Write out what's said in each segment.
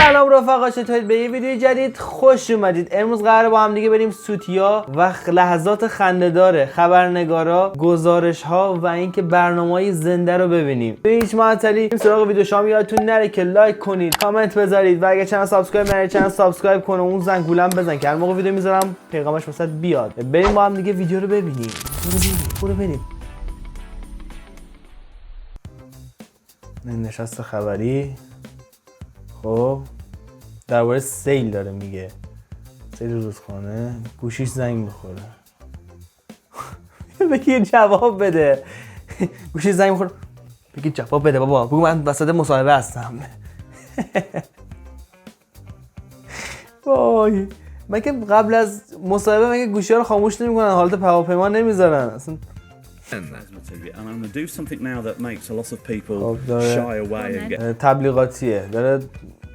سلام رفقا، چطورید؟ به یه ویدیو جدید خوش اومدید. امروز قراره با هم دیگه بریم سوتیا و لحظات خنده داره خبرنگارا، گزارش ها و اینکه برنامه‌های زنده رو ببینیم. به هیچ معطلی سراغ ویدیو شام یادتون نره که لایک کنید، کامنت بذارید و اگه چنل سابسکرایب نره چنل سابسکرایب کن و اون زنگوله بزن که هر موقع ویدیو میذارم پیغامش واسط بیاد. بریم با هم دیگه ویدیو رو ببینیم. برو بریم. نشست خبری. خب درباره سیل داره میگه، سیل روزخانه. گوشیش زنگ میخوره. بگی جواب بده. گوشیش زنگ میخوره. بگی جواب بده بابا، بگو من وسط مصاحبه هستم. وای مگه قبل از مصاحبه مگه گوشی ها رو خاموش نمیکنن، حالت هواپیما نمیذارن اصلا. تبلیغاتیه، داره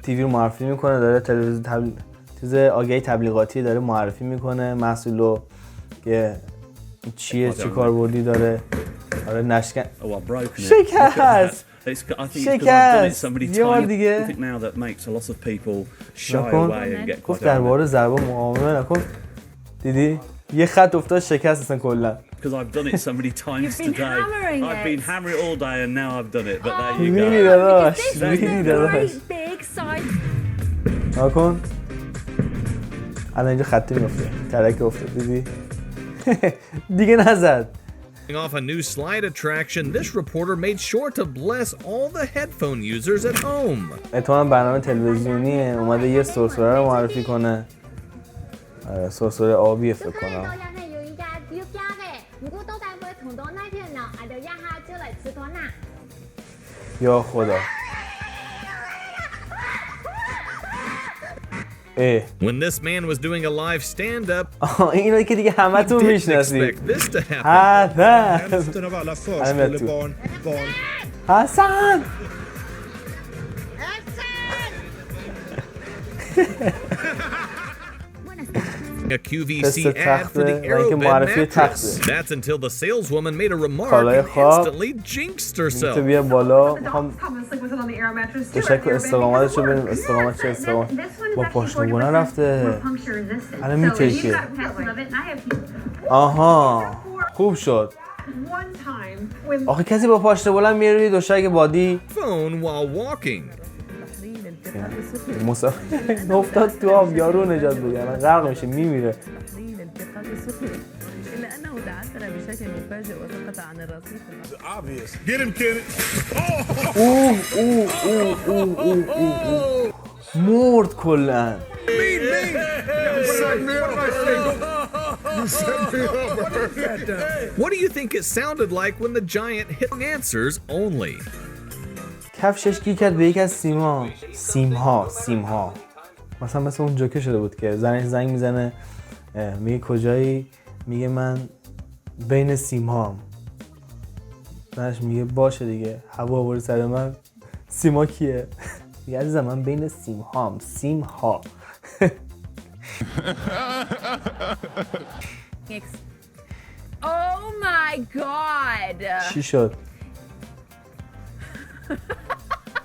تیوی رو معرفی میکنه، داره تلویزیون چیز آگهی تبلیغاتی داره معرفی میکنه محصولو که چیه، چی کاربردی داره. آره نشکن شکست یه بار دیگه نکن. گفت درباره ضربه مقاومه نکن. دیدی یه خط افتاد شکست اصلا کلا. Because I've done it so many times today. I've been hammering it all day and now I've done it. But there you go. داداش نکن. الان اینجا خطی میفته، ترک افتاد. دیدی دیگه نزد. Off a new slide attraction, this reporter made sure to bless all the headphone users at home. اتفاقا برنامه تلویزیونیه، اومده یه سرسره رو معرفی کنه. سرسره آبی فکر کنم. یا خدا. When this man was doing a live stand-up, اینو که دیگه همتون میشناسید. حسن a QVC ad for the Aerobed mattress. That's until the saleswoman made a remark and instantly jinxed herself. بیا بالا. دوشک استقامتش رو ببینیم. استقامت چه استقامت؟ با پاشنگونه رفته. الان میترکه. آها خوب شد. آخه کسی با پاشنه بلند میره روی دوشک بادی. Phone while walking. افتاد تو آب، یارو نجات بده، الان غرق میشه میمیره. مرد کلن. What do you think it sounded like when the giant hit answers only? کفشش گیر کرد به یک از سیمها مثلا مثل اون جوکه شده بود که زنش زنگ میزنه میگه کجایی، میگه من بین سیمهام. زنش میگه باشه دیگه، هوا آوردی سر من. سیما کیه؟ میگه عزیزم من بین سیمهام. سیمها. Oh my god. چی شد؟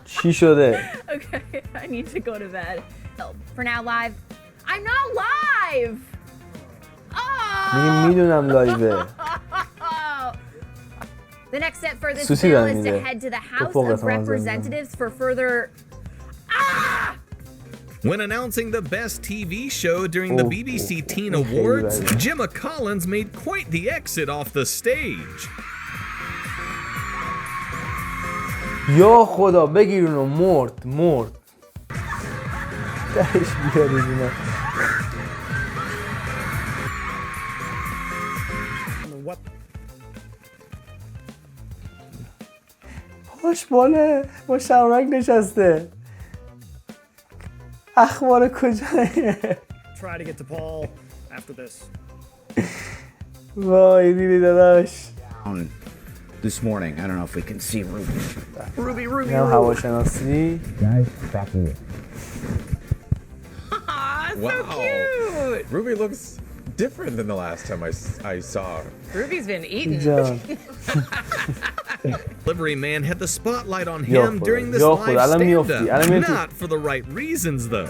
چی شده؟ Okay, I need to go to bed. For now live. I'm not live. میگه میدونم لایوه. The next step for this bill is to head to the House of Representatives for further. When announcing the best TV show during the BBC Teen Awards, Gemma Collins made quite the exit off the stage. یا خدا بگیر اونو. مرد درش بیارید اینا. پاش باله با شمرک نشسته. اخبار کجایه؟ وای دیدی داداش. This morning, I don't know if we can see Ruby. Ruby. هواشناسی. So cute. Ruby looks different than the last time I saw her. Ruby's been eaten. Delivery man had the spotlight on him during this live stand-up. Not for the right reasons, though.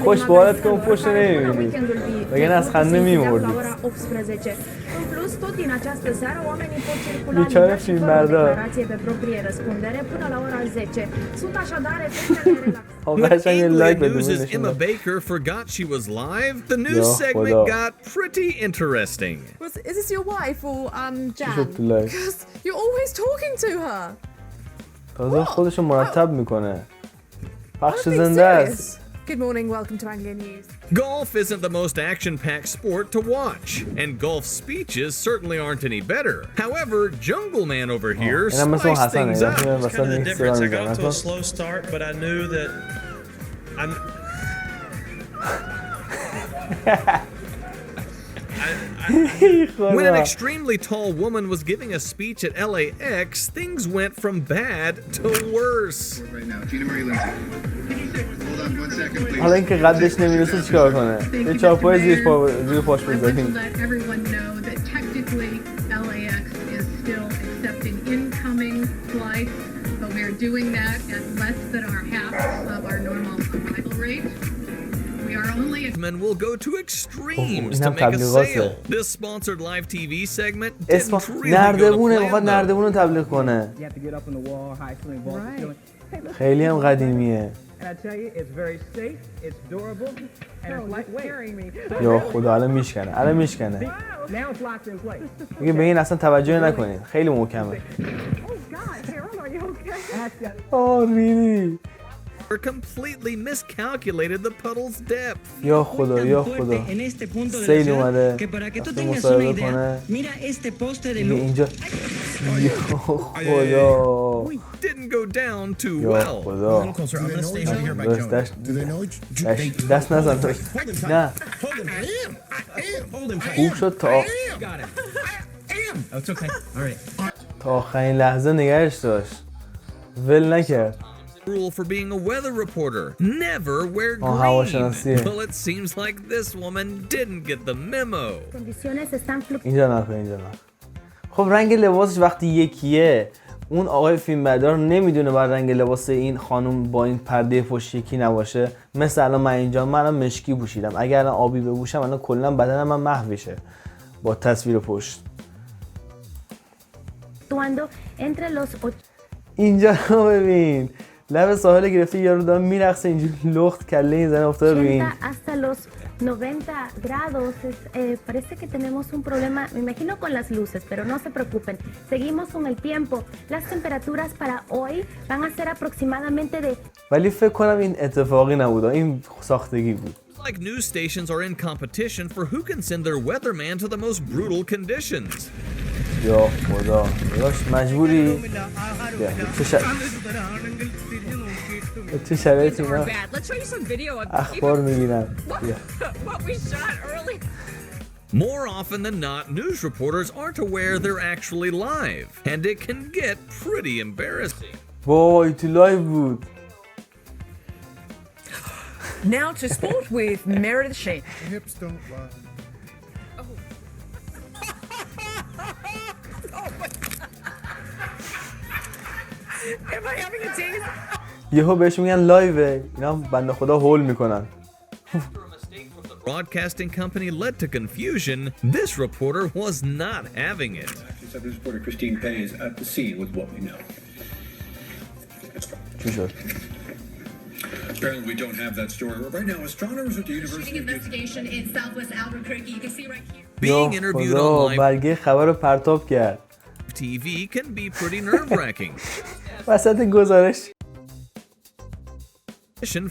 خوش بالت کن پشت نمیبینی بگن از خنده میمردی بیچاره فیلم بردار When England news's Emma Baker forgot she was live, the news segment got pretty interesting. Is this your wife or Jan? Because you're always talking to her. تازه خودشو مرتب میکنه پخش زنده است. Good morning, welcome to Anglia News. Golf isn't the most action-packed sport to watch, and golf speeches certainly aren't any better. However, Jungle Man over here spiced things up. It's kind of the difference. I got to a slow start, but I knew that When an extremely tall woman was giving a speech at LAX, things went from bad to worse. Right now, Gina Marie Lindsay. Hold on 1 second, please. حالا اینکه قدش نمیرسه چیکار کنه؟ یه چاپای زیر پاش بزنیم. Let everyone know that technically LAX is still accepting incoming flights, but we're doing that at less than our half of our normal arrival rate. We are only Men will go to extremes to make a sale. This sponsored live TV segment didn't really go to plan. نردبون تبلیغ کنه. خیلی هم قدیمیه. یا خدا الان میشکنه. میگه به این اصلا توجه نکنید. خیلی محکمه. really? Completely miscalculated the puddle's depth. یا خدا سیل اومده رفته مصاحبه کنه اینجا یا خدا Didn't go down too well. خدا دست نزن نه خوب شد تا آخرین لحظه نگرش داشت ول نکرد. Rule for being a weather reporter: never wear green. Well, it seems like this woman didn't get the memo. اینجا نه. خب رنگ لباسش وقتی یکیه اون آقای فیلمبردار نمیدونه باید رنگ لباس این خانم با این پرده پشت یکی نباشه. مثلا الان من اینجا منم مشکی پوشیدم، اگر الان آبی بپوشم الان کلا بدنم من محو میشه با تصویر پشت. اینجا رو ببین لب ساحل گرفته یارو داره میرقصه اینجوری لخت کله این زنه افتاده روی این. Hasta los 90 grados, parece que tenemos un problema, me imagino con las luces, pero no se preocupen. Seguimos con el tiempo. Las temperaturas para hoy van a ser aproximadamente de. ولی فکر کنم این اتفاقی نبود، این ساختگی بود. Like news stations are in competition for who can send their weatherman to the most brutal conditions. یا خدا داشت مجبوری چه شرایطی اینا اخبار میگیرن. More often than not, news reporters aren't aware they're actually live, and it can get pretty embarrassing. وای تو لایو بود. Now to sport with Meredith Sheen. Hips don't lie. Am I having a tease? یهو بهش میگن لایوه اینا بنده خدا هول میکنن. Broadcasting company led to confusion. This reporter was not having it. This reporter Christine Pei is at the scene with what we know. Apparently we don't have that story. Right now, astronomers at the University of investigation in Southwest Albuquerque. You can see right here. Being interviewed on live برگه خبر رو پرتاب کرد. TV can be pretty nerve-wracking. وسط گزارش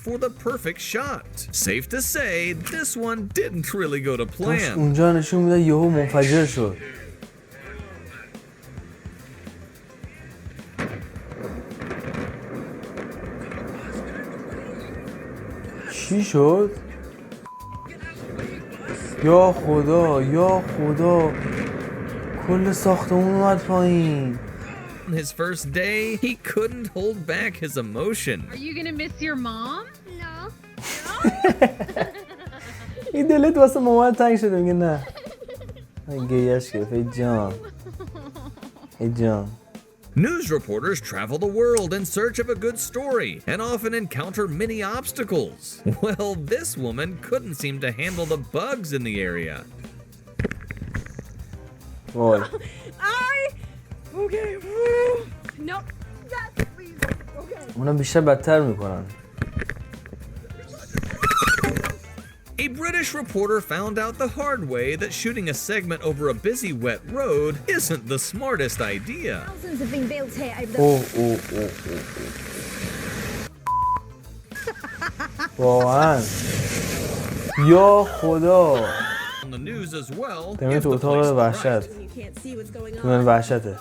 For the perfect shot. Safe to say, this one didn't really go to plan. اونجا نشون میده یهو منفجر شد. چی شد؟ یا خدا کل ساختمون اومد پایین. His first day, he couldn't hold back his emotion. Are you gonna miss your mom? No. این دلت واسه مامان تنگ شده میگه نه من گیش گرفت ای جان ای جان. News reporters travel the world in search of a good story and often encounter many obstacles. Well, this woman couldn't seem to handle the bugs in the area. وای Okay. No. Yes, please. Okay. اونا بیشتر بدتر میکنن. A British reporter found out the hard way that shooting a segment over a busy wet road isn't the smartest idea. Thousands have been built here over the... واقعا یا خدا. On the news as well. تمام تو اتاق وحشت. تو من وحشته.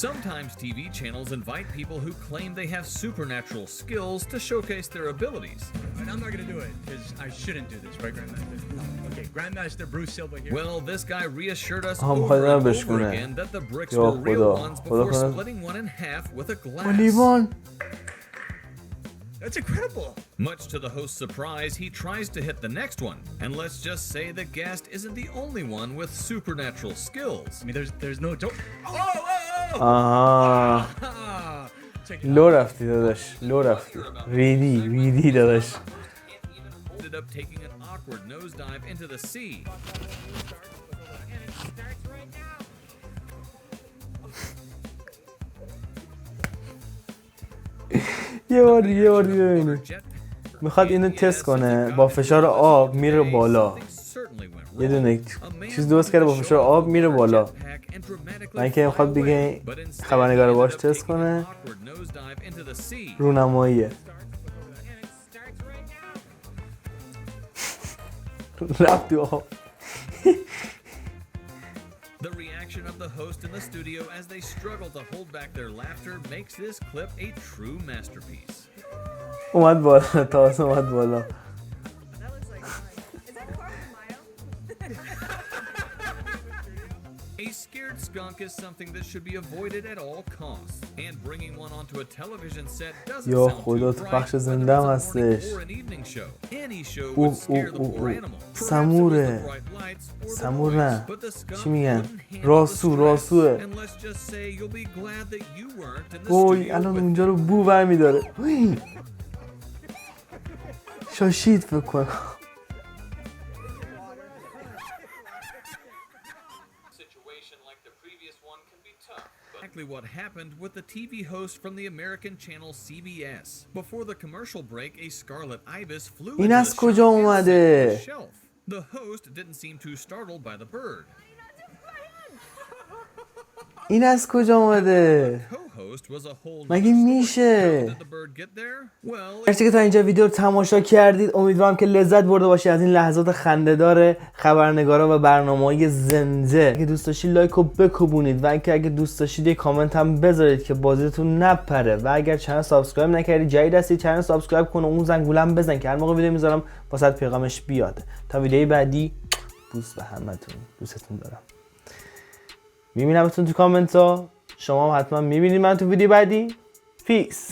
Sometimes TV channels invite people who claim they have supernatural skills to showcase their abilities. And I'm not going to do it because I shouldn't do this, right, Grandmaster? Okay, Grandmaster Bruce Silva here. Well, this guy reassured us over and over again that the bricks were real ones before splitting one in half with a glass. That's incredible. Much to the host's surprise, he tries to hit the next one. And let's just say the guest isn't the only one with supernatural skills. I mean, there's no... لو رفتی داداش لو رفتی ریدی داداش. Ended up taking an awkward nosedive into the sea. یه بار ببینید میخواد اینو تست کنه با فشار آب میره بالا. یه دونه چیز درست کرده با فشار آب میره بالا. من که میخواد بگه خبرنگار باش تست کنه رونماییه. رفت تو آب. The reaction of the host in the studio as they struggle to hold back their laughter makes this clip a true masterpiece. اومد بالا تاس اومد بالا. A scared skunk is something that should be avoided at all costs, and bringing one onto a television set doesn't یا sound خدا too تو bright, بخش whether زنده هم it's a morning هستش. or an evening show. Any show would scare the poor animal. Perhaps it was سموره. the bright lights or the سمور noise, نه but the skunk چی میگن wouldn't handle the راسوه. stress. And let's just say you'll be glad that you weren't in the وای studio الان with اونجا رو بو برمیداره. شاشید فکر کنم. Exactly what happened with the TV host from the American channel CBS. Before the commercial break, a scarlet ibis flew این into از the کجا shop and sat on اومده؟ the shelf. The host didn't seem too startled by the bird. این از کجا اومده؟ Co-host was a whole مگه میشه؟ How did the bird get there? Well, مرسی که تا اینجا ویدیو رو تماشا کردید. امیدوارم که لذت برده باشید از این لحظات خنده‌دار خبرنگاران و برنامه‌های زنده. اگه دوست داشتید لایک رو بکوبونید و اینکه اگه دوست داشتید یه کامنت هم بذارید که بازیتون نپره و اگر چنل سابسکرایب نکردید جدید هستید چنل سابسکرایب کن و اون زنگوله هم بزن که هر موقع ویدیو میذارم واسط پیغامش بیاد. تا ویدیوی بعدی بوس به همتون. دوستتون دارم. میبینمتون تو کامنت ها. شما هم حتما میبینید من تو ویدیو بعدی. پیس.